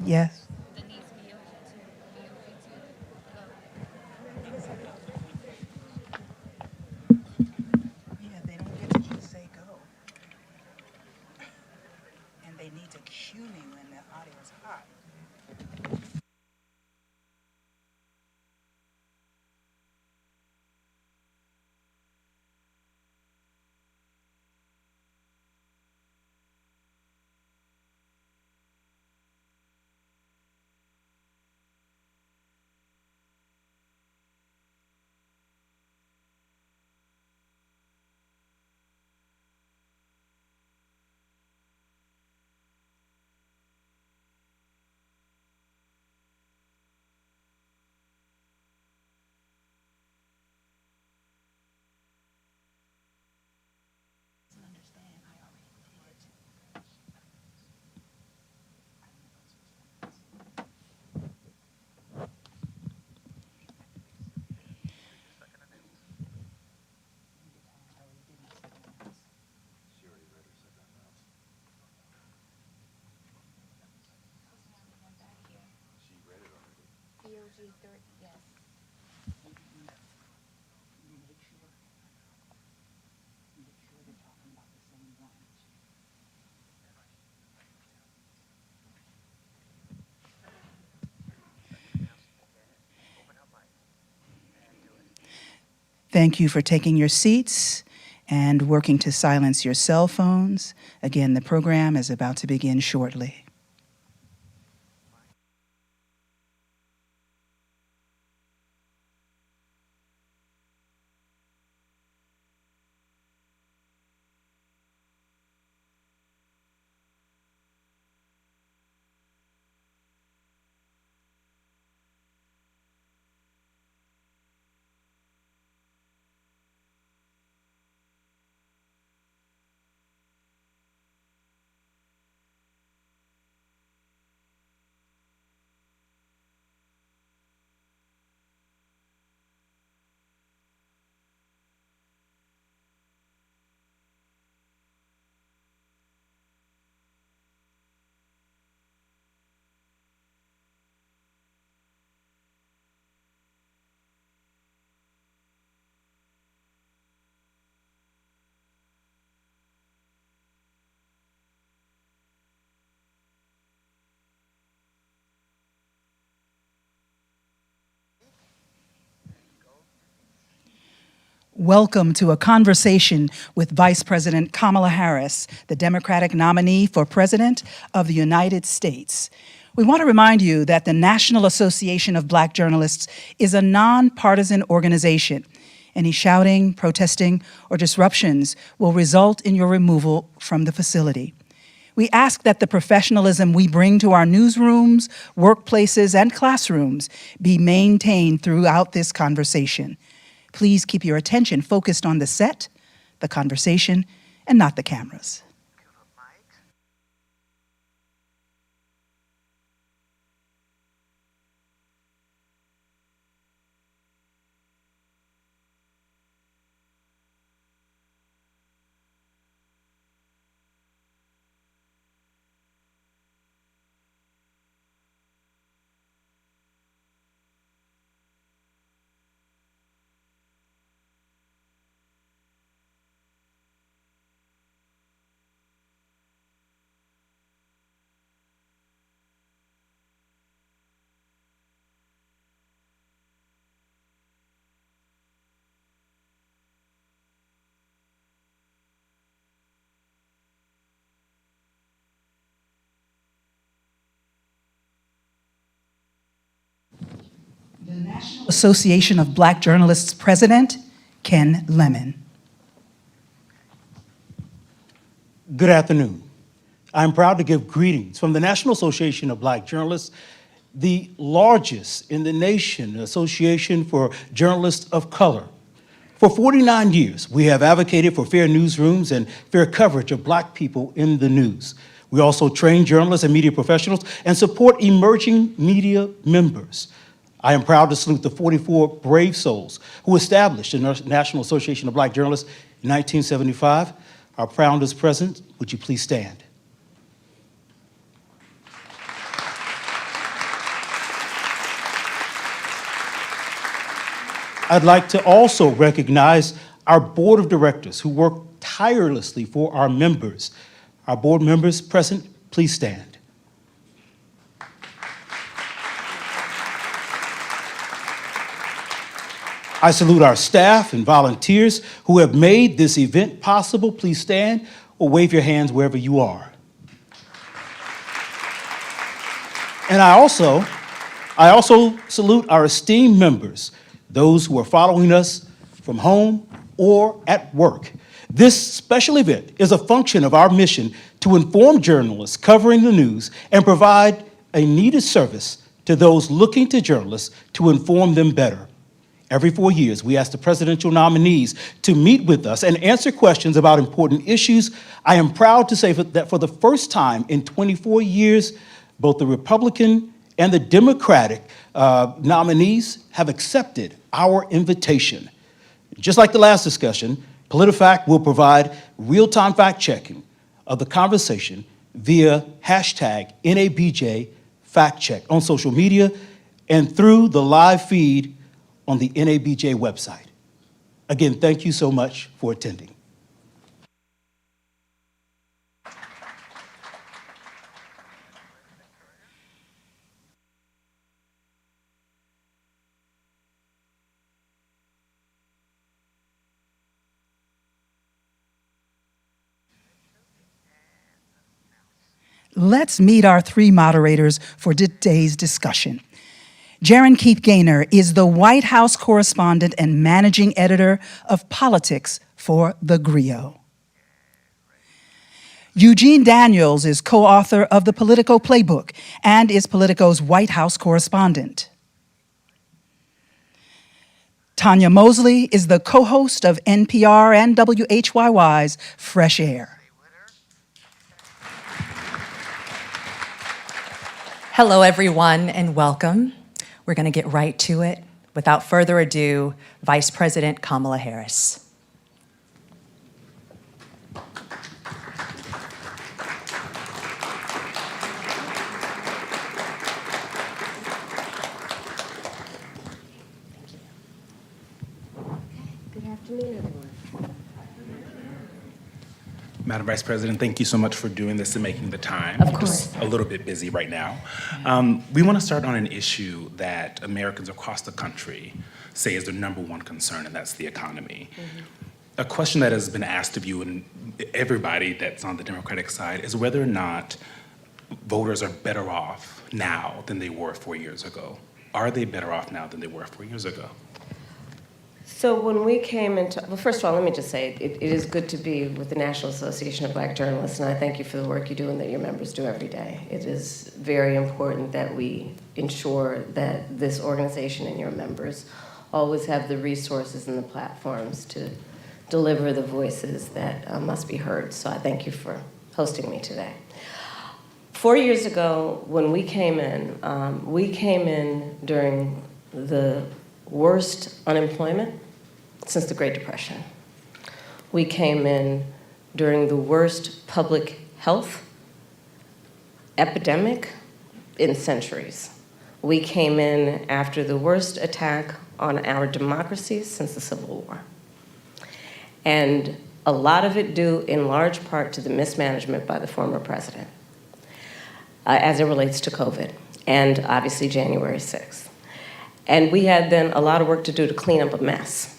Yes. Yeah, they don't get to just say go. And they need to cue me when the audio is hot. Thank you for taking your seats and working to silence your cell phones. Again, the program is about to begin shortly. Welcome to a conversation with Vice President Kamala Harris, the Democratic nominee for President of the United States. We want to remind you that the National Association of Black Journalists is a nonpartisan organization. Any shouting, protesting, or disruptions will result in your removal from the facility. We ask that the professionalism we bring to our newsrooms, workplaces, and classrooms be maintained throughout this conversation. Please keep your attention focused on the set, the conversation, and not the cameras. The National Association of Black Journalists President, Ken Lemon. Good afternoon. I'm proud to give greetings from the National Association of Black Journalists, the largest in the nation association for journalists of color. For 49 years, we have advocated for fair newsrooms and fair coverage of Black people in the news. We also train journalists and media professionals and support emerging media members. I am proud to salute the 44 brave souls who established the National Association of Black Journalists in 1975. Our founders present, would you please stand? I'd like to also recognize our board of directors who work tirelessly for our members. Our board members present, please stand. I salute our staff and volunteers who have made this event possible. Please stand or wave your hands wherever you are. And I also salute our esteemed members, those who are following us from home or at work. This special event is a function of our mission to inform journalists covering the news and provide a needed service to those looking to journalists to inform them better. Every 4 years, we ask the presidential nominees to meet with us and answer questions about important issues. I am proud to say that for the first time in 24 years, both the Republican and the Democratic nominees have accepted our invitation. Just like the last discussion, PolitiFact will provide real-time fact-checking of the conversation via hashtag NABJ FactCheck on social media and through the live feed on the NABJ website. Again, thank you so much for attending. Let's meet our three moderators for today's discussion. Jaron Keith Gaynor is the White House correspondent and managing editor of politics for The Griot. Eugene Daniels is co-author of the Politico Playbook and is Politico's White House correspondent. Tanya Mosley is the co-host of NPR and WHYY's Fresh Air. Hello, everyone, and welcome. We're going to get right to it. Without further ado, Vice President Kamala Harris. Good afternoon, everyone. Madam Vice President, thank you so much for doing this and making the time. Of course. Just a little bit busy right now. We want to start on an issue that Americans across the country say is their number one concern, and that's the economy. A question that has been asked of you and everybody that's on the Democratic side is whether or not voters are better off now than they were 4 years ago. Are they better off now than they were 4 years ago? So when we came into, well, first of all, let me just say, it is good to be with the National Association of Black Journalists, and I thank you for the work you do and that your members do every day. It is very important that we ensure that this organization and your members always have the resources and the platforms to deliver the voices that must be heard. So I thank you for hosting me today. 4 years ago, when we came in during the worst unemployment since the Great Depression. We came in during the worst public health epidemic in centuries. We came in after the worst attack on our democracy since the Civil War. And a lot of it due in large part to the mismanagement by the former president as it relates to COVID and obviously January 6th. And we had then a lot of work to do to clean up a mess.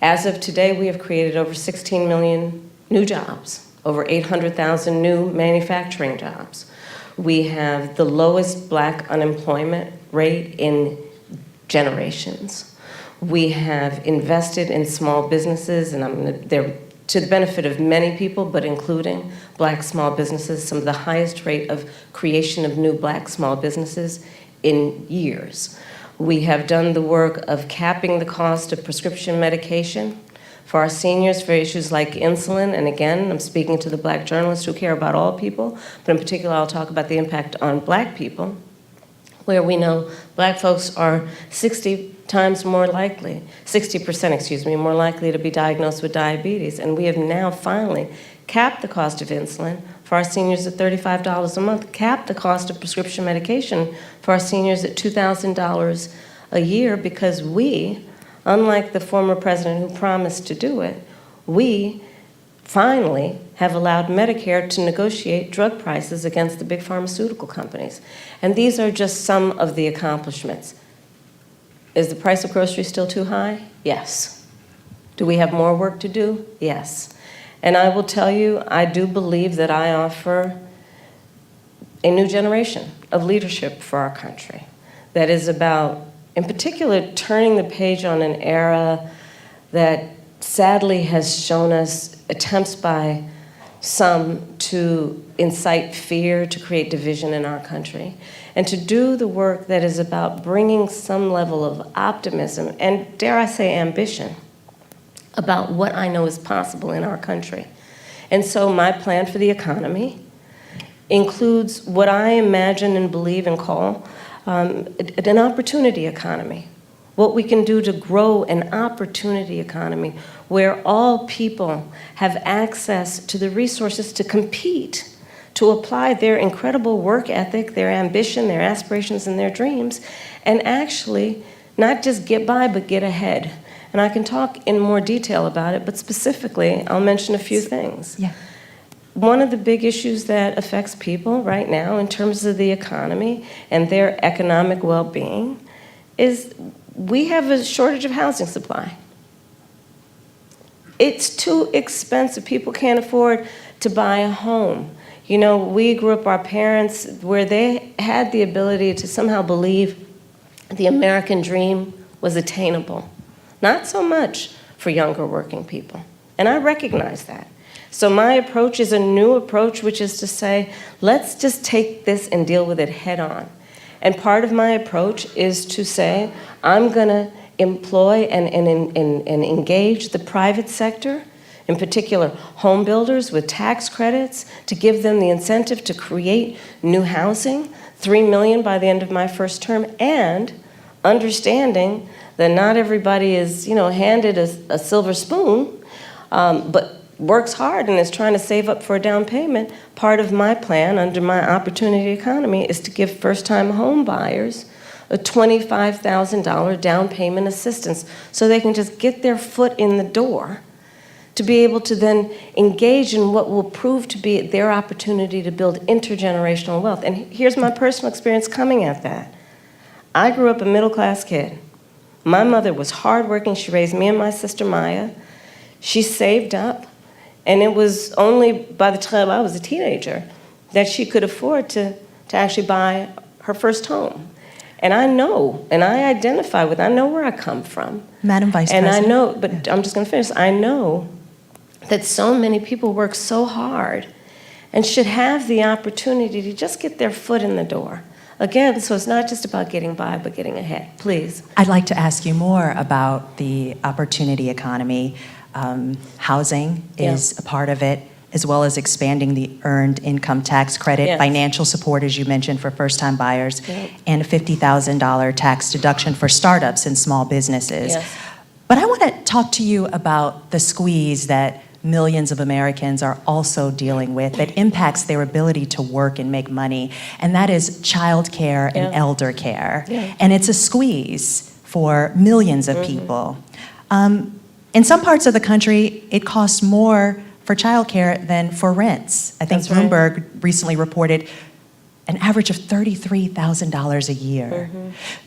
As of today, we have created over 16 million new jobs, over 800,000 new manufacturing jobs. We have the lowest Black unemployment rate in generations. We have invested in small businesses, and they're to the benefit of many people, but including Black small businesses, some of the highest rate of creation of new Black small businesses in years. We have done the work of capping the cost of prescription medication for our seniors for issues like insulin. And again, I'm speaking to the Black journalists who care about all people, but in particular, I'll talk about the impact on Black people, where we know Black folks are 60% more likely to be diagnosed with diabetes. And we have now finally capped the cost of insulin for our seniors at $35 a month, capped the cost of prescription medication for our seniors at $2,000 a year, because we unlike the former president who promised to do it, we finally have allowed Medicare to negotiate drug prices against the big pharmaceutical companies. And these are just some of the accomplishments. Is the price of groceries still too high? Yes. Do we have more work to do? Yes. And I will tell you, I do believe that I offer a new generation of leadership for our country that is about, in particular, turning the page on an era that sadly has shown us attempts by some to incite fear, to create division in our country, and to do the work that is about bringing some level of optimism and, dare I say, ambition about what I know is possible in our country. And so my plan for the economy includes what I imagine and believe and call an opportunity economy. What we can do to grow an opportunity economy where all people have access to the resources to compete, to apply their incredible work ethic, their ambition, their aspirations, and their dreams, and actually not just get by, but get ahead. And I can talk in more detail about it, but specifically, I'll mention a few things. Yeah. One of the big issues that affects people right now in terms of the economy and their economic well-being is we have a shortage of housing supply. It's too expensive. People can't afford to buy a home. You know, we grew up, our parents, where they had the ability to somehow believe the American dream was attainable. Not so much for younger working people. And I recognize that. So my approach is a new approach, which is to say, let's just take this and deal with it head on. And part of my approach is to say, I'm going to employ and engage the private sector, in particular home builders with tax credits, to give them the incentive to create new housing, 3 million by the end of my first term, and understanding that not everybody is, handed a silver spoon, but works hard and is trying to save up for a down payment. Part of my plan under my opportunity economy is to give first-time home buyers a $25,000 down payment assistance so they can just get their foot in the door to be able to then engage in what will prove to be their opportunity to build intergenerational wealth. And here's my personal experience coming at that. I grew up a middle-class kid. My mother was hardworking. She raised me and my sister Maya. She saved up. And it was only by the time I was a teenager that she could afford to actually buy her first home. And I know, and I identify with, I know where I come from. Madam Vice and President. I know, but I'm just going to finish. I know that so many people work so hard and should have the opportunity to just get their foot in the door. Again, so it's not just about getting by, but getting ahead. Please. I'd like to ask you more about the opportunity economy. Housing is a part of it, as well as expanding the earned income tax credit, Yes. financial support, as you mentioned, for first-time buyers, Yep. and a $50,000 tax deduction for startups and small businesses. Yes. But I want to talk to you about the squeeze that millions of Americans are also dealing with that impacts their ability to work and make money, and that is child care and Yeah. elder care. Yeah. And it's a squeeze for millions of people. In some parts of the country, it costs more for childcare than for rents. I think That's right. Bloomberg recently reported an average of $33,000 a year.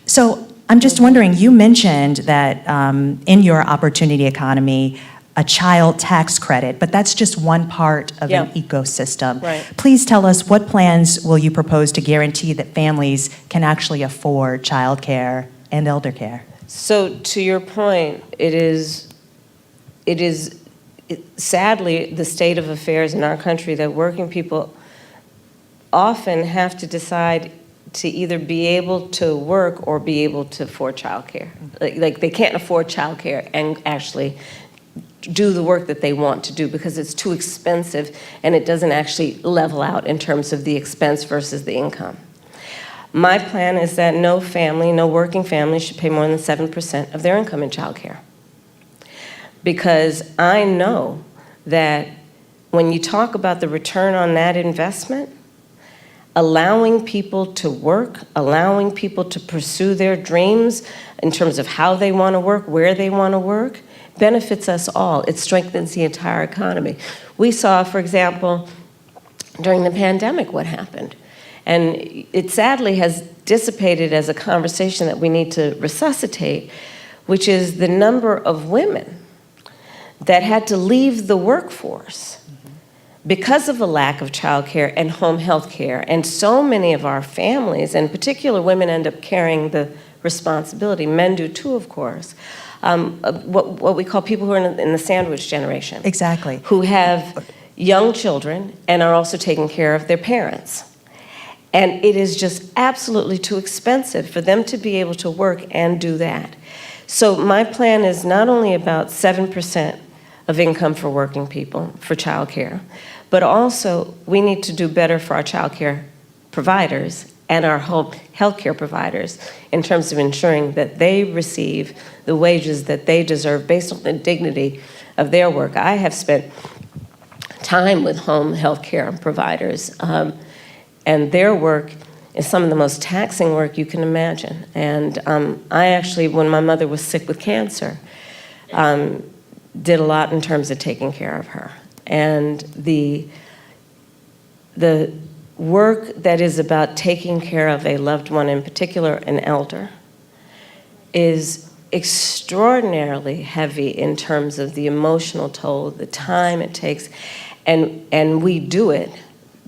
So I'm just wondering, you mentioned that in your opportunity economy, a child tax credit, but that's just one part of an ecosystem. Right. Please tell us, what plans will you propose to guarantee that families can actually afford childcare and elder care? So to your point, it is sadly the state of affairs in our country that working people often have to decide to either be able to work or be able to afford childcare. Like they can't afford childcare and actually do the work that they want to do because it's too expensive and it doesn't actually level out in terms of the expense versus the income. My plan is that no family, no working family should pay more than 7% of their income in childcare. Because I know that when you talk about the return on that investment, allowing people to work, allowing people to pursue their dreams in terms of how they want to work, where they want to work, benefits us all. It strengthens the entire economy. We saw, for example, during the pandemic what happened. And it sadly has dissipated as a conversation that we need to resuscitate, which is the number of women that had to leave the workforce because of a lack of childcare and home health care. And so many of our families, and in particular women, end up carrying the responsibility. Men do too, of course. What we call people who are in the sandwich generation. Exactly. Who have young children and are also taking care of their parents. And it is just absolutely too expensive for them to be able to work and do that. So my plan is not only about 7% of income for working people for childcare, but also we need to do better for our childcare providers and our home healthcare providers in terms of ensuring that they receive the wages that they deserve based on the dignity of their work. I have spent time with home healthcare providers, and their work is some of the most taxing work you can imagine. And I actually, when my mother was sick with cancer, did a lot in terms of taking care of her. And the work that is about taking care of a loved one, in particular an elder, is extraordinarily heavy in terms of the emotional toll, the time it takes. And we do it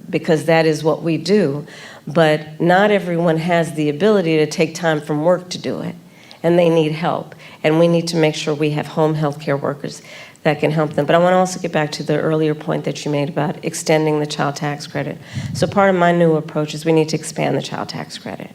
because that is what we do, but not everyone has the ability to take time from work to do it, and they need help. And we need to make sure we have home health care workers that can help them. But I want to also get back to the earlier point that you made about extending the child tax credit. So part of my new approach is we need to expand the child tax credit.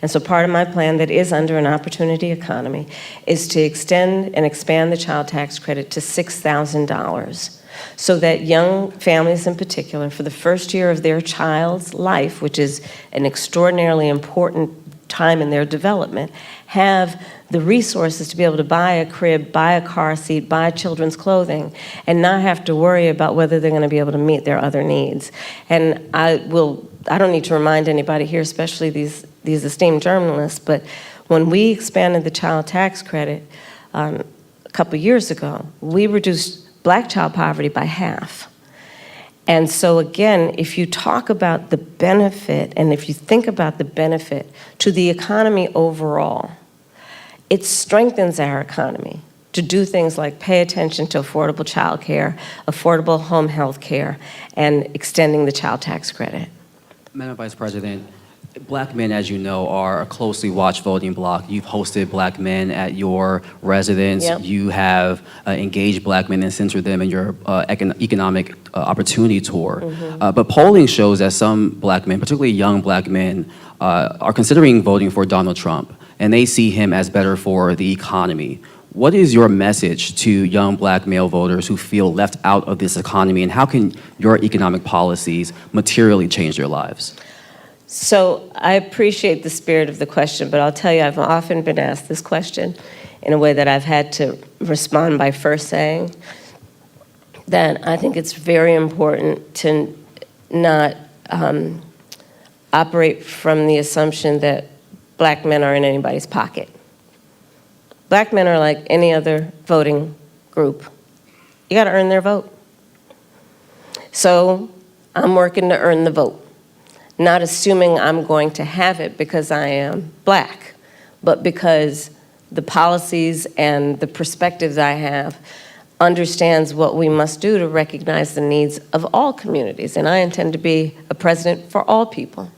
And so part of my plan that is under an opportunity economy is to extend and expand the child tax credit to $6,000 so that young families in particular, for the first year of their child's life, which is an extraordinarily important time in their development, have the resources to be able to buy a crib, buy a car seat, buy children's clothing, and not have to worry about whether they're going to be able to meet their other needs. And I don't need to remind anybody here, especially these esteemed journalists, but when we expanded the child tax credit a couple years ago, we reduced Black child poverty by half. And so again, if you talk about the benefit, and if you think about the benefit to the economy overall, it strengthens our economy to do things like pay attention to affordable child care, affordable home health care, and extending the child tax credit. Madam Vice President, Black men, as you know, are a closely watched voting bloc. You've hosted Black men at your residence. Yep. You have engaged Black men and centered them in your economic opportunity tour. But polling shows that some Black men, particularly young Black men, are considering voting for Donald Trump, and they see him as better for the economy. What is your message to young Black male voters who feel left out of this economy, and how can your economic policies materially change their lives? So I appreciate the spirit of the question, but I'll tell you, I've often been asked this question in a way that I've had to respond by first saying that I think it's very important to not operate from the assumption that Black men are in anybody's pocket. Black men are like any other voting group. You got to earn their vote. So I'm working to earn the vote. Not assuming I'm going to have it because I am Black, but because the policies and the perspectives I have understands what we must do to recognize the needs of all communities. And I intend to be a president for all people.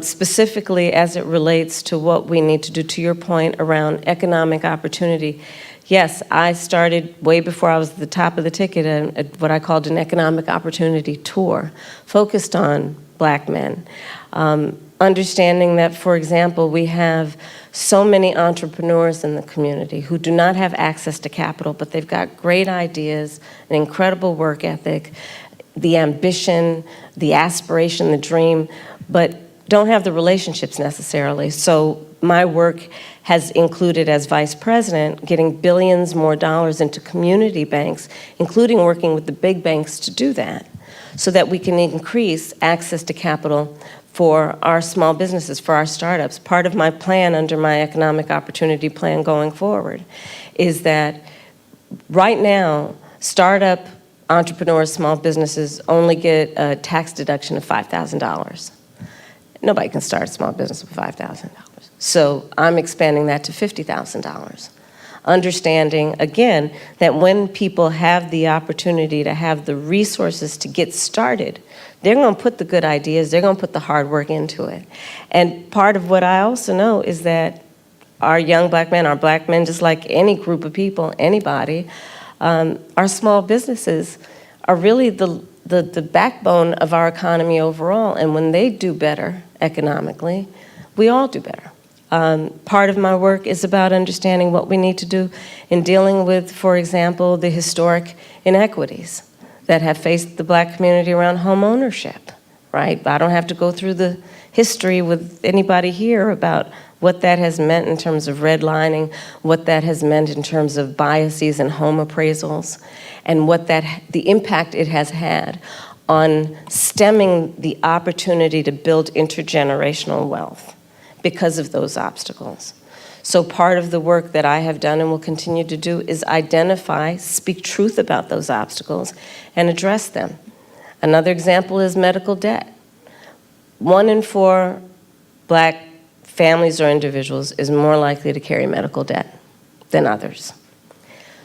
Specifically as it relates to what we need to do, to your point around economic opportunity. Yes, I started way before I was at the top of the ticket, what I called an economic opportunity tour, focused on Black men. Understanding that, for example, we have so many entrepreneurs in the community who do not have access to capital, but they've got great ideas, an incredible work ethic, the ambition, the aspiration, the dream, but don't have the relationships necessarily. So my work has included, as vice president, getting billions more dollars into community banks, including working with the big banks to do that, so that we can increase access to capital for our small businesses, for our startups. Part of my plan under my economic opportunity plan going forward is that right now, startup entrepreneurs, small businesses only get a tax deduction of $5,000. Nobody can start a small business with $5,000. So I'm expanding that to $50,000. Understanding, again, that when people have the opportunity to have the resources to get started, they're going to put the good ideas, they're going to put the hard work into it. And part of what I also know is that our young black men, just like any group of people, anybody, our small businesses are really the backbone of our economy overall. And when they do better economically, we all do better. Part of my work is about understanding what we need to do in dealing with, for example, the historic inequities that have faced the black community around home ownership, right? I don't have to go through the history with anybody here about what that has meant in terms of redlining, what that has meant in terms of biases in home appraisals, and what the impact it has had on stemming the opportunity to build intergenerational wealth because of those obstacles. So part of the work that I have done and will continue to do is identify, speak truth about those obstacles, and address them. Another example is medical debt. 1 in 4 black families or individuals is more likely to carry medical debt than others.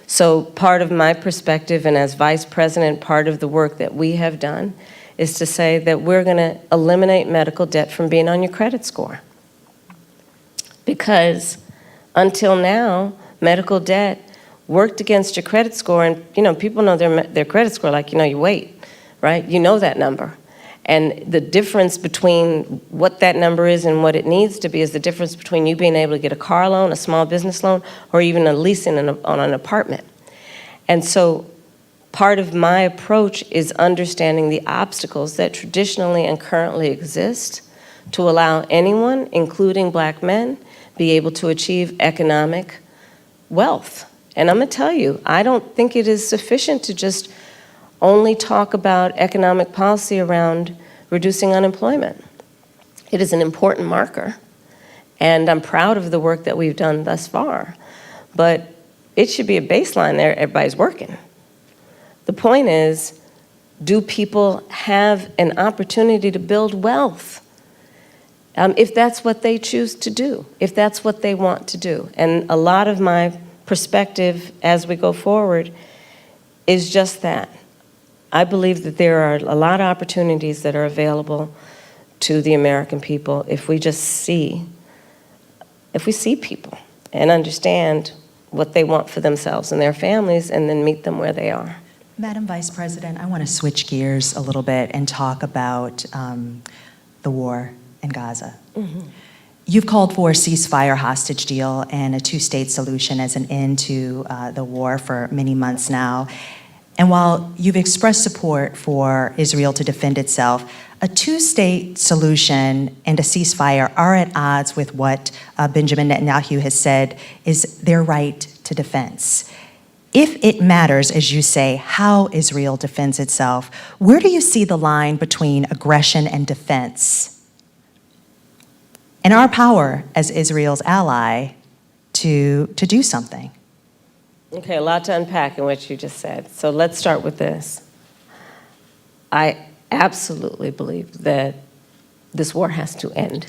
So part of my perspective, and as vice president, part of the work that we have done is to say that we're going to eliminate medical debt from being on your credit score. Because until now, medical debt worked against your credit score, and people know their credit score like your weight, right? You know that number. And the difference between what that number is and what it needs to be is the difference between you being able to get a car loan, a small business loan, or even a leasing on an apartment. And so part of my approach is understanding the obstacles that traditionally and currently exist to allow anyone, including black men, be able to achieve economic wealth. And I'm going to tell you, I don't think it is sufficient to just only talk about economic policy around reducing unemployment. It is an important marker, and I'm proud of the work that we've done thus far, but it should be a baseline there, everybody's working. The point is, do people have an opportunity to build wealth? If that's what they choose to do, if that's what they want to do. And a lot of my perspective as we go forward is just that. I believe that there are a lot of opportunities that are available to the American people if we see people and understand what they want for themselves and their families and then meet them where they are. Madam Vice President, I want to switch gears a little bit and talk about the war in Gaza. Mm-hmm. You've called for a ceasefire hostage deal and a two-state solution as an end to the war for many months now. And while you've expressed support for Israel to defend itself, a two-state solution and a ceasefire are at odds with what Benjamin Netanyahu has said is their right to defense. If it matters, as you say, how Israel defends itself, where do you see the line between aggression and defense? And our power as Israel's ally to do something? Okay, a lot to unpack in what you just said. So let's start with this. I absolutely believe that this war has to end,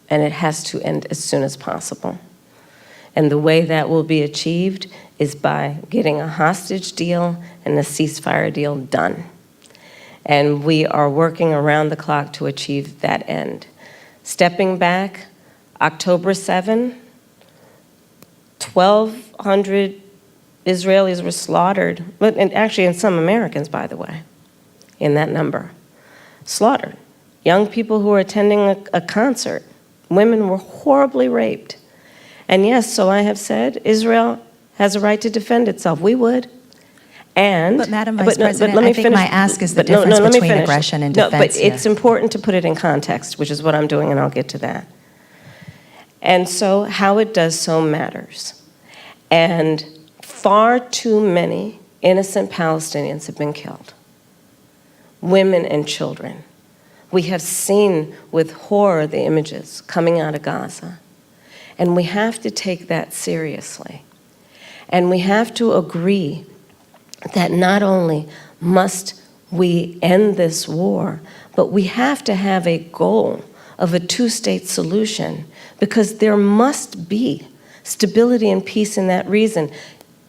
and it has to end as soon as possible. And the way that will be achieved is by getting a hostage deal and a ceasefire deal done. And we are working around the clock to achieve that end. Stepping back, October 7, 1,200 Israelis were slaughtered, and actually and some Americans, by the way, in that number, slaughtered. Young people who were attending a concert, women were horribly raped. And yes, so I have said, Israel has a right to defend itself. We would. But Madam Vice President, I think my ask is the difference between aggression and defense. No, but it's important to put it in context, which is what I'm doing, and I'll get to that. And so how it does so matters. And far too many innocent Palestinians have been killed. Women and children. We have seen with horror the images coming out of Gaza. And we have to take that seriously. And we have to agree that not only must we end this war, but we have to have a goal of a two-state solution, because there must be stability and peace in that region,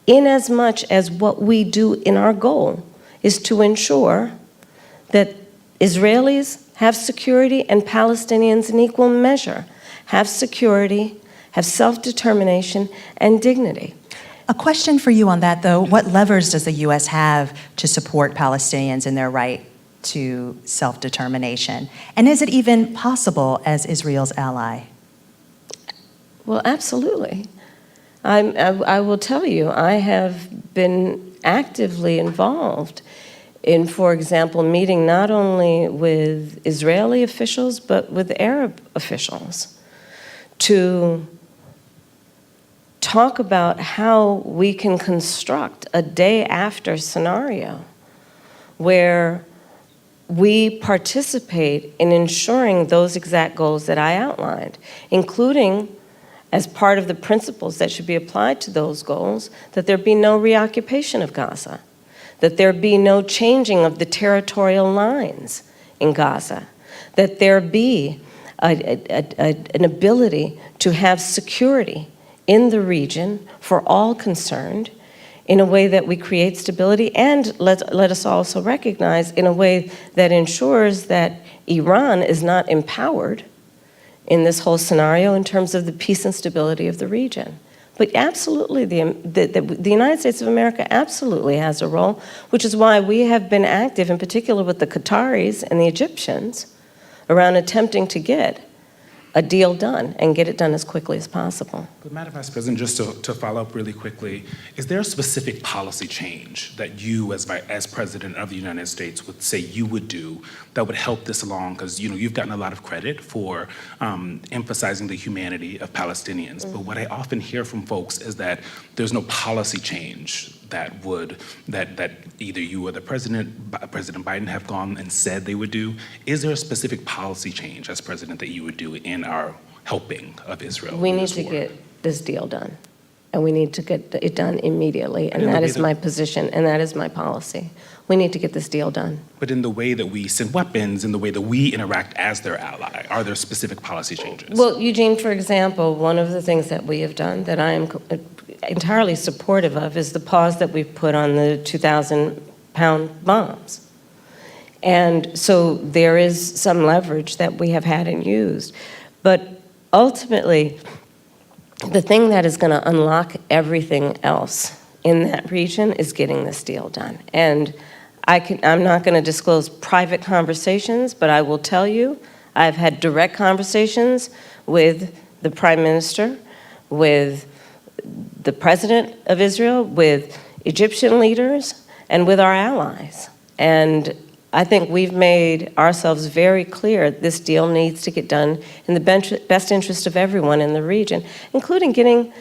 in as much as what we do in our goal is to ensure that Israelis have security and Palestinians in equal measure have security, have self-determination and dignity. A question for you on that, though. What levers does the U.S. have to support Palestinians in their right to self-determination? And is it even possible as Israel's ally? Well, absolutely. I will tell you, I have been actively involved in, for example, meeting not only with Israeli officials, but with Arab officials to talk about how we can construct a day after scenario where we participate in ensuring those exact goals that I outlined, including as part of the principles that should be applied to those goals, that there be no reoccupation of Gaza, that there be no changing of the territorial lines in Gaza, that there be an ability to have security in the region for all concerned in a way that we create stability, and let us also recognize in a way that ensures that Iran is not empowered in this whole scenario in terms of the peace and stability of the region. But absolutely, the United States of America absolutely has a role, which is why we have been active, in particular with the Qataris and the Egyptians, around attempting to get a deal done and get it done as quickly as possible. But Madam Vice President, just to follow up really quickly, is there a specific policy change that you as President of the United States would say you would do that would help this along? Because you've gotten a lot of credit for emphasizing the humanity of Palestinians, but what I often hear from folks is that there's no policy change that either you or President Biden have gone and said they would do. Is there a specific policy change as president that you would do in our helping of Israel? We need to get this deal done, and we need to get it done immediately, and that is my position, and that is my policy. We need to get this deal done. But in the way that we send weapons, in the way that we interact as their ally, are there specific policy changes? Well, Eugene, for example, one of the things that we have done that I am entirely supportive of is the pause that we've put on the 2,000-pound bombs. And so there is some leverage that we have had and used. But ultimately, the thing that is going to unlock everything else in that region is getting this deal done. And I'm not going to disclose private conversations, but I will tell you, I've had direct conversations with the Prime Minister, with the President of Israel, with Egyptian leaders, and with our allies. And I think we've made ourselves very clear this deal needs to get done in the best interest of everyone in the region, including getting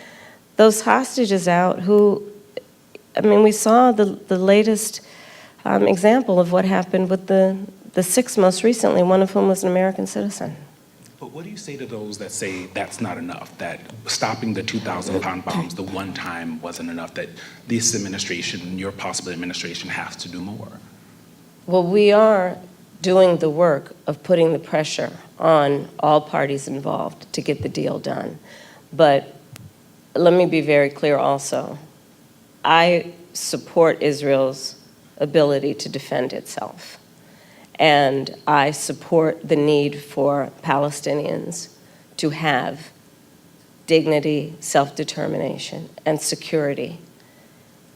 those hostages out who, I mean, we saw the latest example of what happened with the six most recently, one of whom was an American citizen. But what do you say to those that say that's not enough, that stopping the 2,000-pound bombs the one time wasn't enough, that this administration, your possible administration, has to do more? Well, we are doing the work of putting the pressure on all parties involved to get the deal done. But let me be very clear also. I support Israel's ability to defend itself. And I support the need for Palestinians to have dignity, self-determination, and security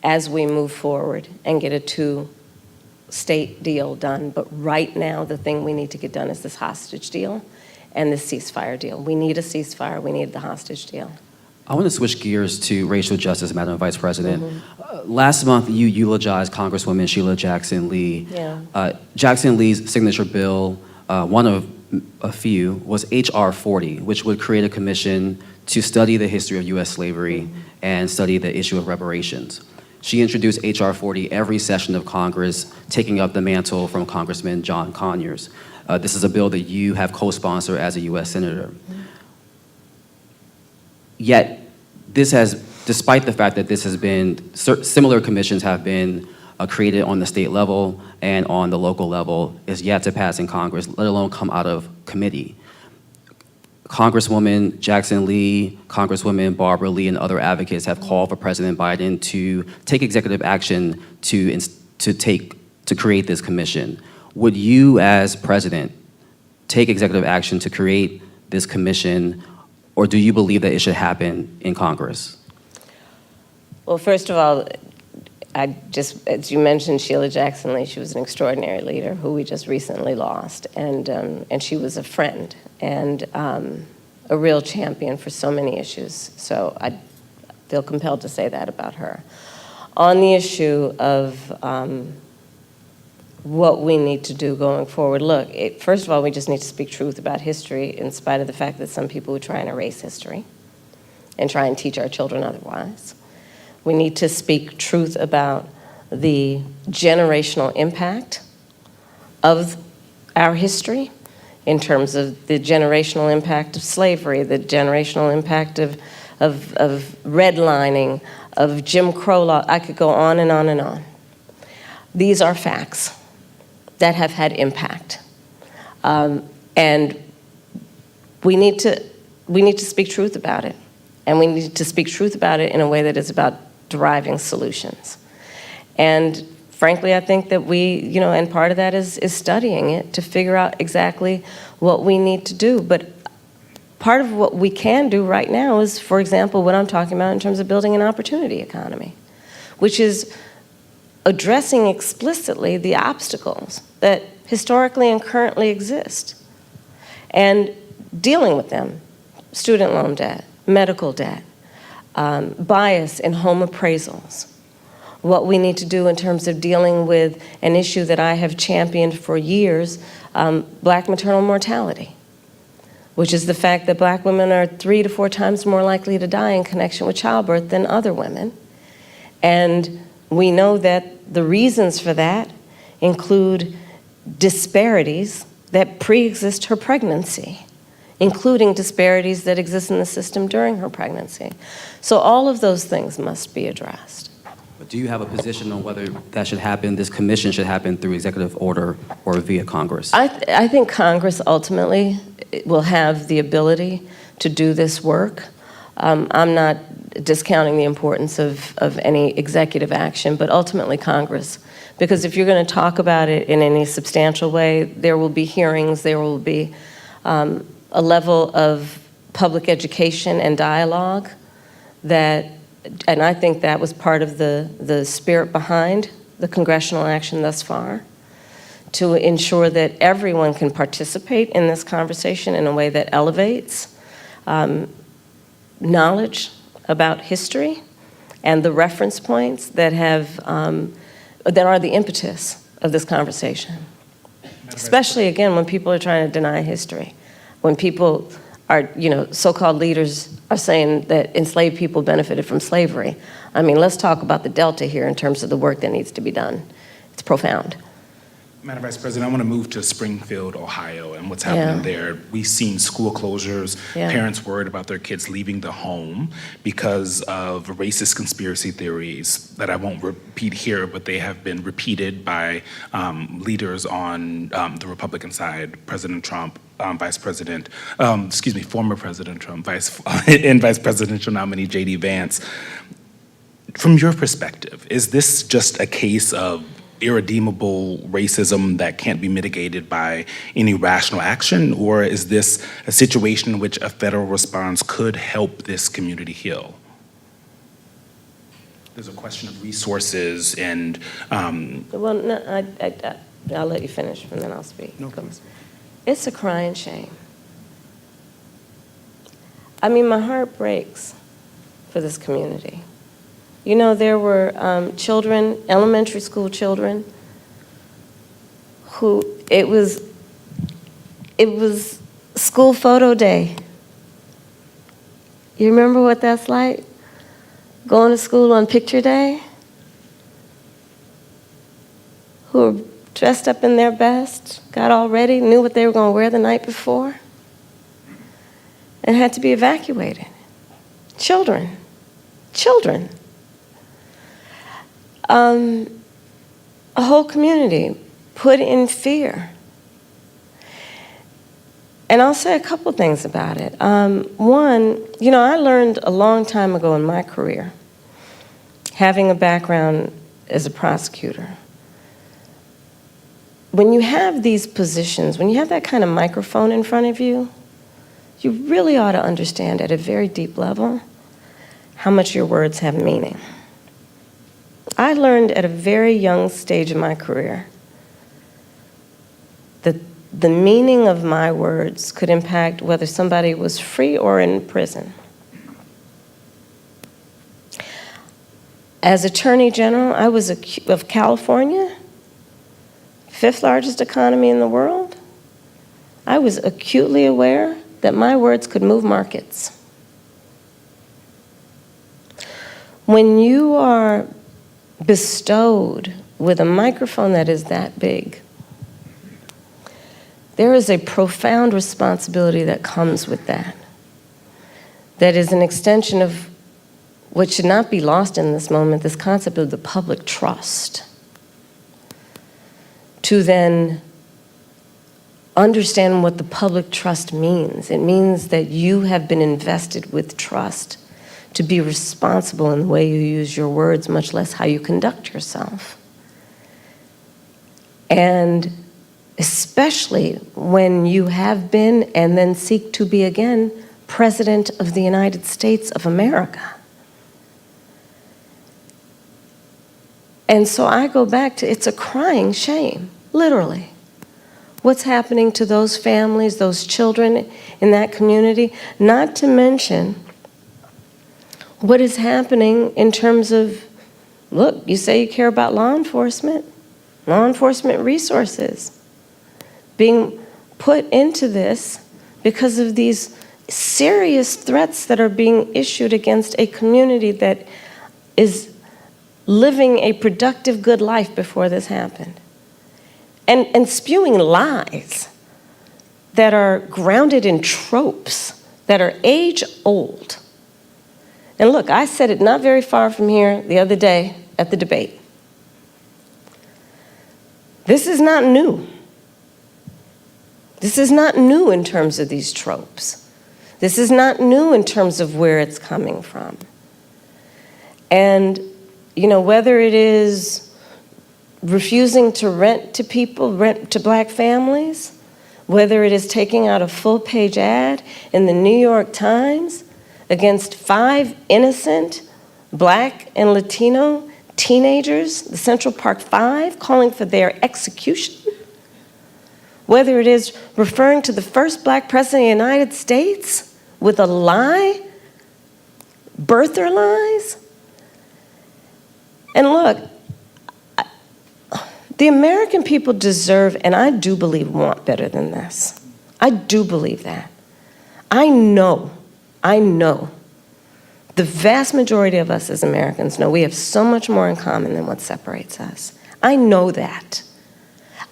as we move forward and get a two-state deal done. But right now, the thing we need to get done is this hostage deal and this ceasefire deal. We need a ceasefire. We need the hostage deal. I want to switch gears to racial justice, Madam Vice President. Last month, you eulogized Congresswoman Sheila Jackson Lee. Yeah. Jackson Lee's signature bill, one of a few, was H.R. 40, which would create a commission to study the history of U.S. slavery and study the issue of reparations. She introduced H.R. 40 every session of Congress, taking up the mantle from Congressman John Conyers. This is a bill that you have co-sponsored as a U.S. Senator. Yet, despite the fact that this has been, similar commissions have been created on the state level and on the local level, is yet to pass in Congress, let alone come out of committee. Congresswoman Jackson Lee, Congresswoman Barbara Lee, and other advocates have called for President Biden to take executive action to create this commission. Would you, as president, take executive action to create this commission, or do you believe that it should happen in Congress? Well, first of all, as you mentioned, Sheila Jackson Lee, she was an extraordinary leader who we just recently lost, and she was a friend and a real champion for so many issues. So I feel compelled to say that about her. On the issue of what we need to do going forward, look, first of all, we just need to speak truth about history in spite of the fact that some people would try and erase history and try and teach our children otherwise. We need to speak truth about the generational impact of our history in terms of the generational impact of slavery, the generational impact of redlining, of Jim Crow law. I could go on and on and on. These are facts that have had impact. And we need to speak truth about it. And we need to speak truth about it in a way that is about deriving solutions. And frankly, I think that we, and part of that is studying it to figure out exactly what we need to do. But part of what we can do right now is, for example, what I'm talking about in terms of building an opportunity economy, which is addressing explicitly the obstacles that historically and currently exist and dealing with them: student loan debt, medical debt, bias in home appraisals, what we need to do in terms of dealing with an issue that I have championed for years, Black maternal mortality, which is the fact that Black women are 3 to 4 times more likely to die in connection with childbirth than other women. And we know that the reasons for that include disparities that pre-exist her pregnancy, including disparities that exist in the system during her pregnancy. So all of those things must be addressed. But do you have a position on whether that should happen, this commission should happen through executive order or via Congress? I think Congress ultimately will have the ability to do this work. I'm not discounting the importance of any executive action, but ultimately Congress. Because if you're going to talk about it in any substantial way, there will be hearings, there will be a level of public education and dialogue that, and I think that was part of the spirit behind the congressional action thus far, to ensure that everyone can participate in this conversation in a way that elevates knowledge about history and the reference points that that are the impetus of this conversation. Especially, again, when people are trying to deny history. When people are, so-called leaders are saying that enslaved people benefited from slavery. I mean, let's talk about the delta here in terms of the work that needs to be done. It's profound. Madam Vice President, I want to move to Springfield, Ohio, and what's happening there. We've seen school closures, parents worried about their kids leaving the home because of racist conspiracy theories that I won't repeat here, but they have been repeated by leaders on the Republican side, President Trump, former President Trump, and Vice Presidential nominee J.D. Vance. From your perspective, is this just a case of irredeemable racism that can't be mitigated by any rational action, or is this a situation in which a federal response could help this community heal? There's a question of resources and... Well, no, I'll let you finish and then I'll speak. No, please. It's a crying shame. I mean, my heart breaks for this community. There were children, elementary school children, who it was school photo day. You remember what that's like? Going to school on picture day? Who are dressed up in their best, got all ready, knew what they were going to wear the night before, and had to be evacuated. Children. A whole community put in fear. And I'll say a couple things about it. One, I learned a long time ago in my career, having a background as a prosecutor, when you have these positions, when you have that kind of microphone in front of you, you really ought to understand at a very deep level how much your words have meaning. I learned at a very young stage of my career that the meaning of my words could impact whether somebody was free or in prison. As Attorney General, I was of California, fifth largest economy in the world. I was acutely aware that my words could move markets. When you are bestowed with a microphone that is that big, there is a profound responsibility that comes with that. That is an extension of what should not be lost in this moment, this concept of the public trust. To then understand what the public trust means. It means that you have been invested with trust to be responsible in the way you use your words, much less how you conduct yourself. And especially when you have been and then seek to be again President of the United States of America. And so I go back to, it's a crying shame, literally. What's happening to those families, those children in that community, not to mention what is happening in terms of, look, you say you care about law enforcement resources being put into this because of these serious threats that are being issued against a community that is living a productive, good life before this happened. And spewing lies that are grounded in tropes that are age-old. And look, I said it not very far from here the other day at the debate. This is not new. This is not new in terms of these tropes. This is not new in terms of where it's coming from. And, whether it is refusing to rent to people, rent to black families, whether it is taking out a full-page ad in the New York Times against 5 innocent black and Latino teenagers, the Central Park 5, calling for their execution, whether it is referring to the first black president of the United States with a lie, birther lies. And look, the American people deserve, and I do believe want better than this. I do believe that. I know, the vast majority of us as Americans know we have so much more in common than what separates us. I know that.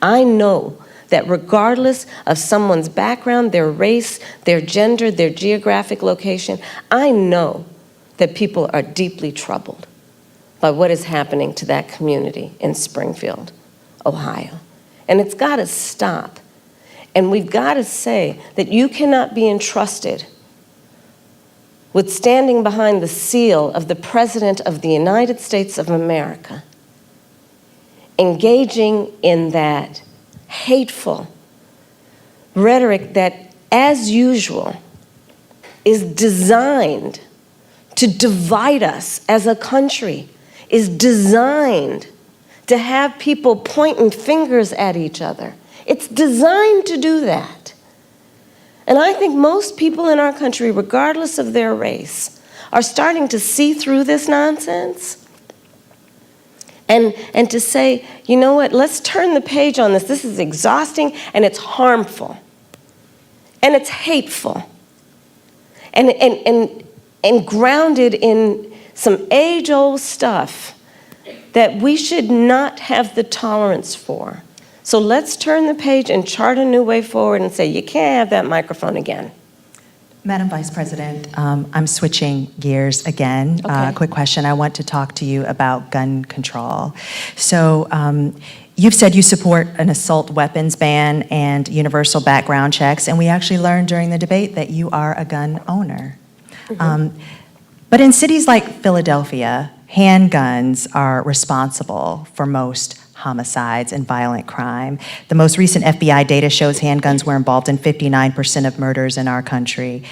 I know that regardless of someone's background, their race, their gender, their geographic location, I know that people are deeply troubled by what is happening to that community in Springfield, Ohio. And it's got to stop. And we've got to say that you cannot be entrusted with standing behind the seal of the President of the United States of America, engaging in that hateful rhetoric that, as usual, is designed to divide us as a country, is designed to have people pointing fingers at each other. It's designed to do that. And I think most people in our country, regardless of their race, are starting to see through this nonsense and to say, you know what, let's turn the page on this. This is exhausting and it's harmful and it's hateful and grounded in some age-old stuff that we should not have the tolerance for. So let's turn the page and chart a new way forward and say, you can't have that microphone again. Madam Vice President, I'm switching gears again. Okay. Quick question. I want to talk to you about gun control. So you've said you support an assault weapons ban and universal background checks, and we actually learned during the debate that you are a gun owner. But in cities like Philadelphia, handguns are responsible for most homicides and violent crime. The most recent FBI data shows handguns were involved in 59% of murders in our country.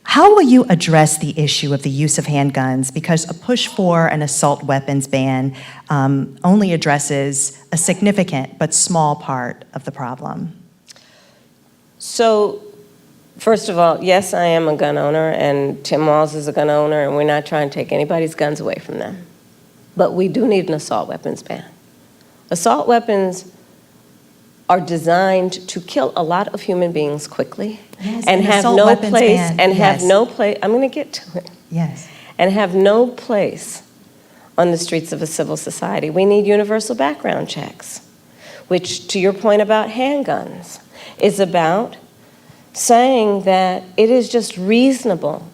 How will you address the issue of the use of handguns? Because a push for an assault weapons ban only addresses a significant but small part of the problem. So, first of all, yes, I am a gun owner, and Tim Walz is a gun owner, and we're not trying to take anybody's guns away from them. But we do need an assault weapons ban. Assault weapons are designed to kill a lot of human beings quickly, Yes, and an have assault no weapons place, ban, and have yes. no place, I'm gonna get to it, Yes. and have no place on the streets of a civil society. We need universal background checks, which, to your point about handguns, is about saying that it is just reasonable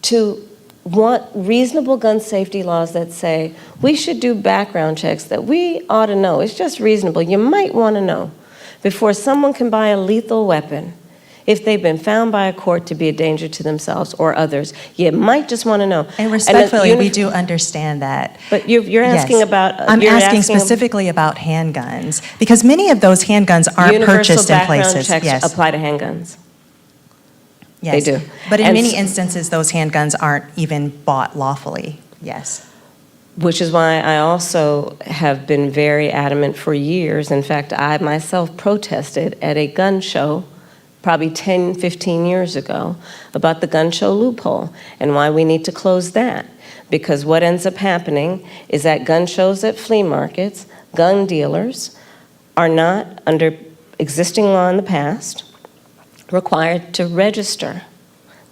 to want reasonable gun safety laws that say we should do background checks that we ought to know. It's just reasonable. You might want to know before someone can buy a lethal weapon if they've been found by a court to be a danger to themselves or others. You might just want to know. And respectfully, we do understand that. But you're asking Yes. about... I'm you're asking asking specifically about handguns, because many of those handguns aren't purchased in places. Universal background checks Yes. apply to handguns. Yes. do. But in And many s- instances, those handguns aren't even bought lawfully. Yes. Which is why I also have been very adamant for years. In fact, I myself protested at a gun show probably 10, 15 years ago about the gun show loophole and why we need to close that. Because what ends up happening is that gun shows at flea markets, gun dealers are not, under existing law in the past, required to register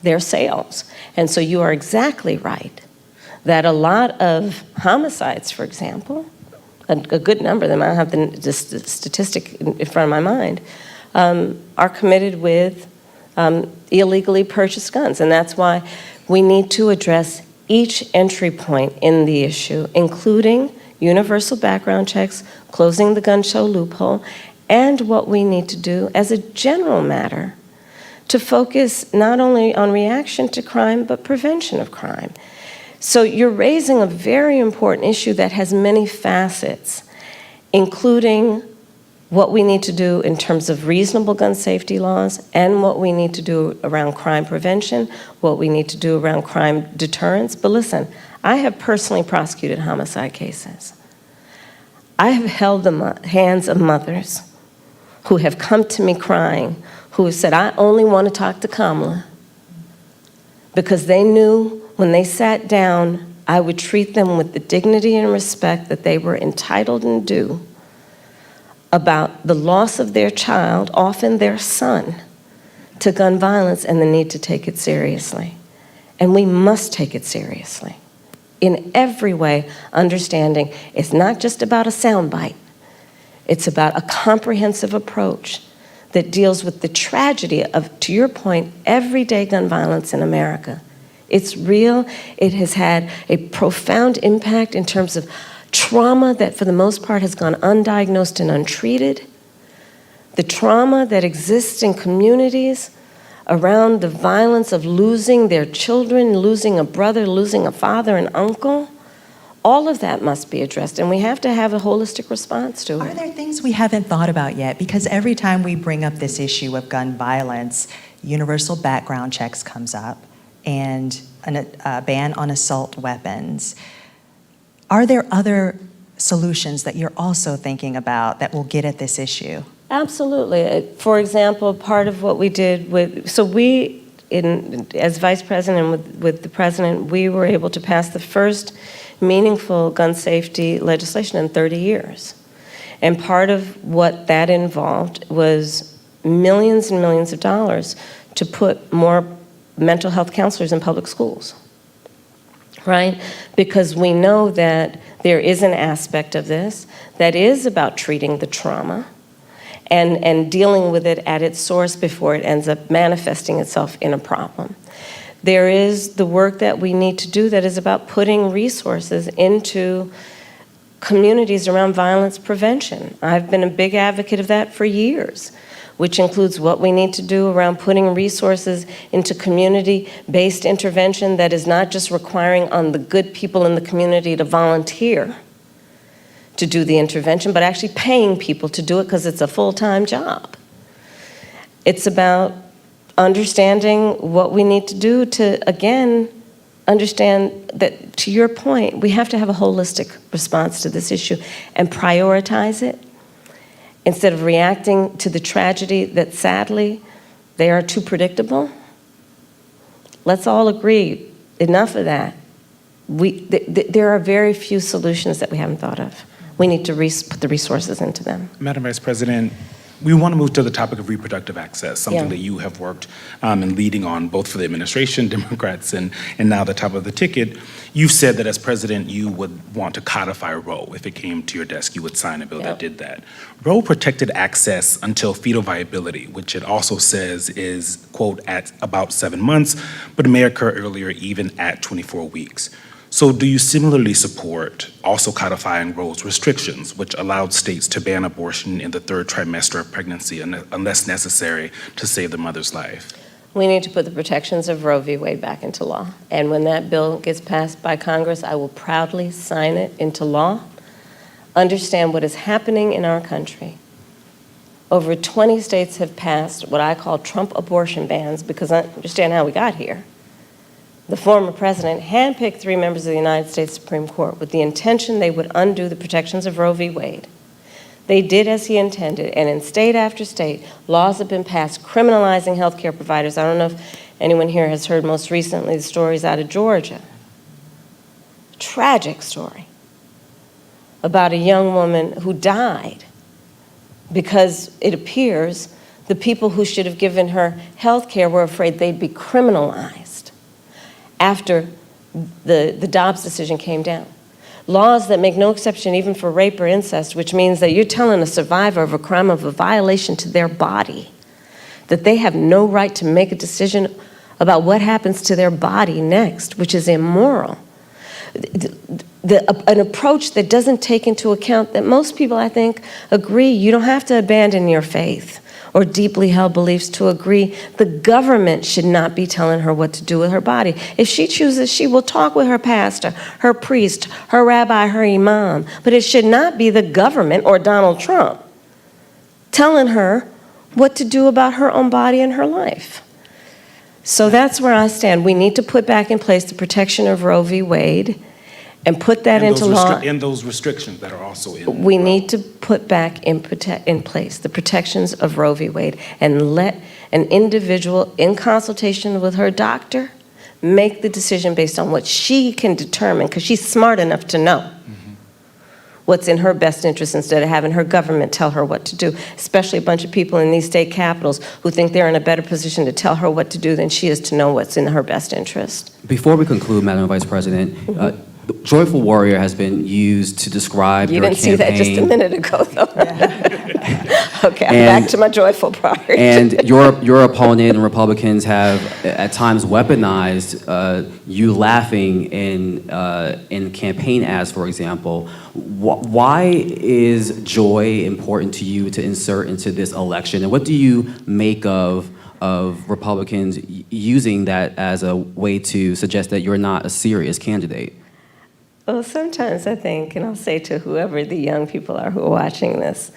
their sales. And so you are exactly right that a lot of homicides, for example, a good number of them, I don't have the statistic in front of my mind, are committed with illegally purchased guns. And that's why we need to address each entry point in the issue, including universal background checks, closing the gun show loophole, and what we need to do as a general matter to focus not only on reaction to crime, but prevention of crime. So you're raising a very important issue that has many facets, including what we need to do in terms of reasonable gun safety laws and what we need to do around crime prevention, what we need to do around crime deterrence. But listen, I have personally prosecuted homicide cases. I have held the hands of mothers who have come to me crying, who have said, I only want to talk to Kamala, because they knew when they sat down, I would treat them with the dignity and respect that they were entitled and due about the loss of their child, often their son, to gun violence and the need to take it seriously. And we must take it seriously. In every way, understanding it's not just about a soundbite. It's about a comprehensive approach that deals with the tragedy of, to your point, everyday gun violence in America. It's real. It has had a profound impact in terms of trauma that, for the most part, has gone undiagnosed and untreated. The trauma that exists in communities around the violence of losing their children, losing a brother, losing a father, an uncle. All of that must be addressed, and we have to have a holistic response to Are it. there things we haven't thought about yet? Because every time we bring up this issue of gun violence, universal background checks comes up and a ban on assault weapons. Are there other solutions that you're also thinking about that will get at this issue? Absolutely. For example, part of what we did with, so we, as Vice President and with the President, we were able to pass the first meaningful gun safety legislation in 30 years. And part of what that involved was millions and millions of dollars to put more mental health counselors in public schools, right? Because we know that there is an aspect of this that is about treating the trauma, and dealing with it at its source before it ends up manifesting itself in a problem. There is the work that we need to do that is about putting resources into communities around violence prevention. I've been a big advocate of that for years, which includes what we need to do around putting resources into community-based intervention that is not just requiring on the good people in the community to volunteer to do the intervention, but actually paying people to do it because it's a full-time job. It's about understanding what we need to do to, again, understand that, to your point, we have to have a holistic response to this issue and prioritize it instead of reacting to the tragedy that, sadly, they are too predictable. Let's all agree, enough of that. There are very few solutions that we haven't thought of. We need to put the resources into them. Madam Vice President, we want to move to the topic of reproductive access, something that you have worked and leading on both for the administration, Democrats, and now the top of the ticket. You've said that as president, you would want to codify Roe. If it came to your desk, you would sign a bill that did that. Roe protected access until fetal viability, which it also says is, quote, at about 7 months, but it may occur earlier, even at 24 weeks. So do you similarly support also codifying Roe's restrictions, which allowed states to ban abortion in the 3rd trimester of pregnancy unless necessary to save the mother's life? We need to put the protections of Roe v. Wade back into law. And when that bill gets passed by Congress, I will proudly sign it into law. Understand what is happening in our country. Over 20 states have passed what I call Trump abortion bans because I understand how we got here. The former president handpicked 3 members of the United States Supreme Court with the intention they would undo the protections of Roe v. Wade. They did as he intended, and in state after state, laws have been passed criminalizing healthcare providers. I don't know if anyone here has heard most recently the stories out of Georgia. Tragic story about a young woman who died because it appears the people who should have given her healthcare were afraid they'd be criminalized after the Dobbs decision came down. Laws that make no exception even for rape or incest, which means that you're telling a survivor of a crime of a violation to their body that they have no right to make a decision about what happens to their body next, which is immoral. An approach that doesn't take into account that most people, I think, agree you don't have to abandon your faith or deeply held beliefs to agree the government should not be telling her what to do with her body. If she chooses, she will talk with her pastor, her priest, her rabbi, her imam, but it should not be the government or Donald Trump telling her what to do about her own body and her life. So that's where I stand. We need to put back in place the protection of Roe v. Wade and put that into law. And those restrictions that are also in We Roe. need to put back in place the protections of Roe v. Wade and let an individual, in consultation with her doctor, make the decision based on what she can determine, because she's smart enough to know what's in her best interest instead of having her government tell her what to do, especially a bunch of people in these state capitals who think they're in a better position to tell her what to do than she is to know what's in her best interest. Before we conclude, Madam Vice President, Joyful Warrior has been used to describe You your didn't see that just a campaign. minute ago, though. Okay, I'm And- back to my joyful part. And your opponent and Republicans have at times weaponized you laughing in campaign ads, for example. Why is joy important to you to insert into this election? And what do you make of Republicans using that as a way to suggest that you're not a serious candidate? Well, sometimes I think, and I'll say to whoever the young people are who are watching this,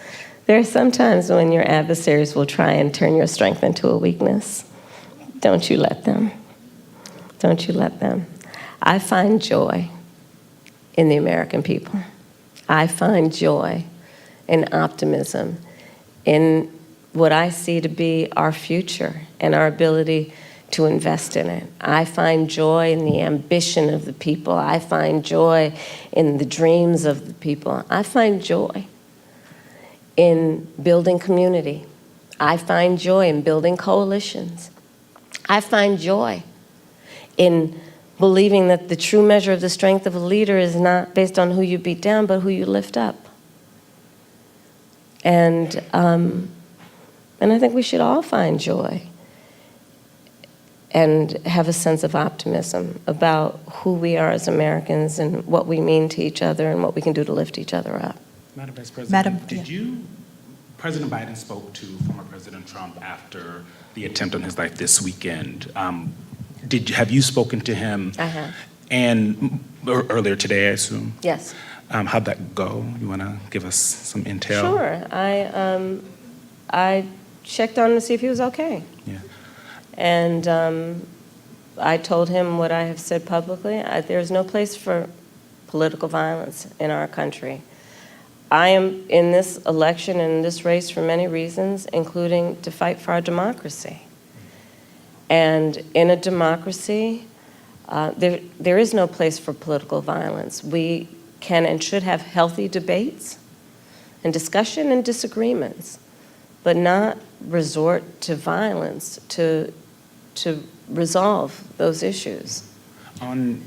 there are some times when your adversaries will try and turn your strength into a weakness. Don't you let them. Don't you let them. I find joy in the American people. I find joy and optimism in what I see to be our future and our ability to invest in it. I find joy in the ambition of the people. I find joy in the dreams of the people. I find joy in building community. I find joy in building coalitions. I find joy in believing that the true measure of the strength of a leader is not based on who you beat down, but who you lift up. And And I think we should all find joy and have a sense of optimism about who we are as Americans and what we mean to each other and what we can do to lift each other up. Madam Vice President, Madam, President Biden spoke to former President Trump after the attempt on his life this weekend. Have you spoken to him? I have. And earlier today, I assume? Yes. How'd that go? You want to give us some intel? Sure. I checked on him to see if he was okay. Yeah. And I told him what I have said publicly. There's no place for political violence in our country. I am in this election and in this race for many reasons, including to fight for our democracy. And in a democracy, there is no place for political violence. We can and should have healthy debates and discussion and disagreements, but not resort to violence to resolve those issues. On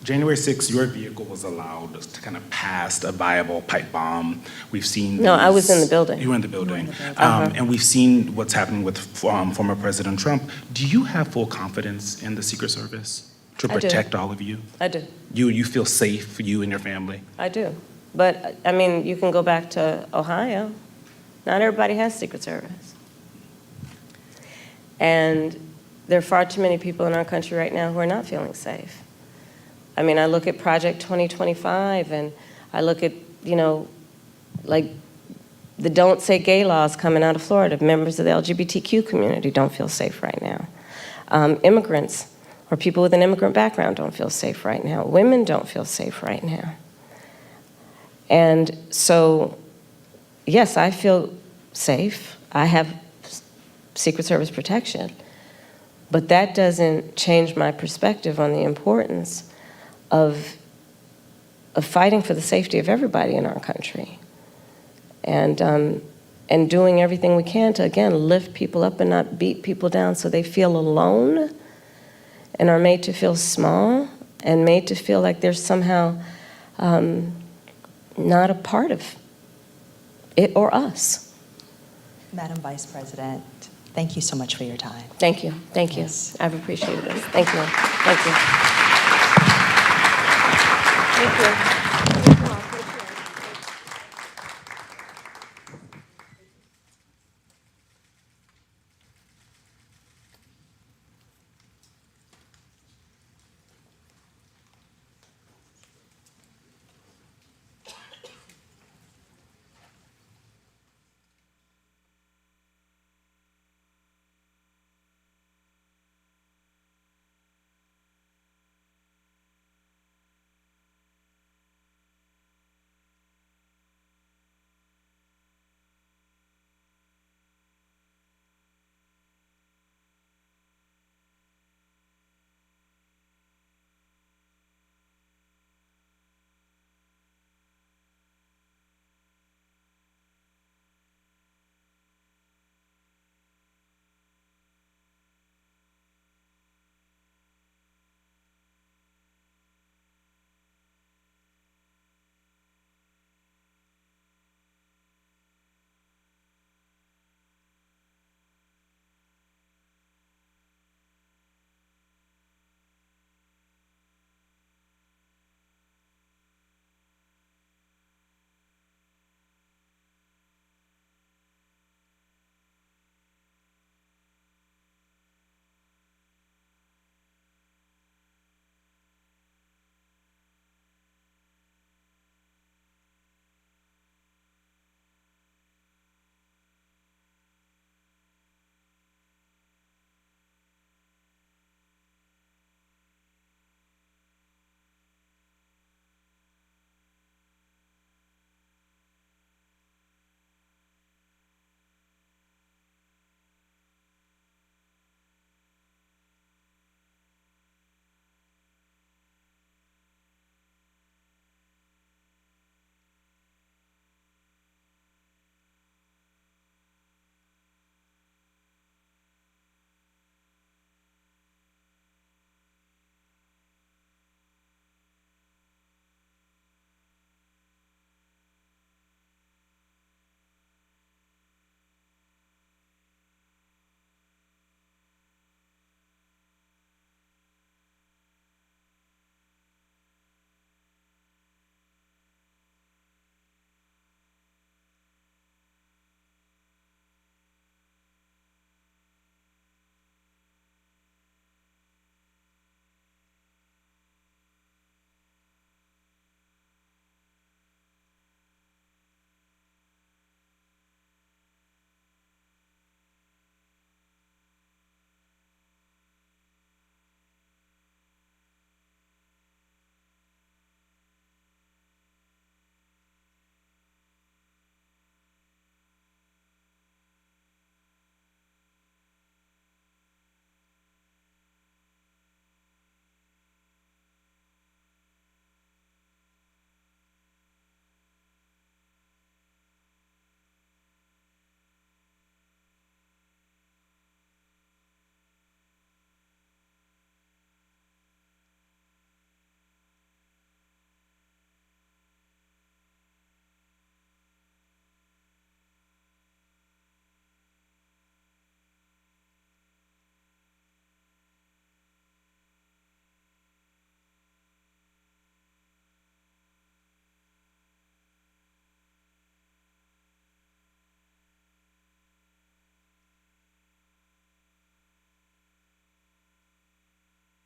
January 6th, your vehicle was allowed to kind of pass a viable pipe bomb. We've seen No, I was in the building. You were in the building. And we've seen what's happening with former President Trump. Do you have full confidence in the Secret Service to I do. protect all of you? I do. You feel safe, you and your family? I do. But, I mean, you can go back to Ohio. Not everybody has Secret Service. And there are far too many people in our country right now who are not feeling safe. I mean, I look at Project 2025, and I look at, like the Don't Say Gay laws coming out of Florida. Members of the LGBTQ community don't feel safe right now. Immigrants or people with an immigrant background don't feel safe right now. Women don't feel safe right now. And so, yes, I feel safe. I have Secret Service protection. But that doesn't change my perspective on the importance of fighting for the safety of everybody in our country. And doing everything we can to, again, lift people up and not beat people down so they feel alone and are made to feel small and made to feel like they're somehow not a part of it or us. Madam Vice President, thank you so much for your time. Thank you. Thank you. Yes. I've appreciated this. Thank you. Thank you. Thank you.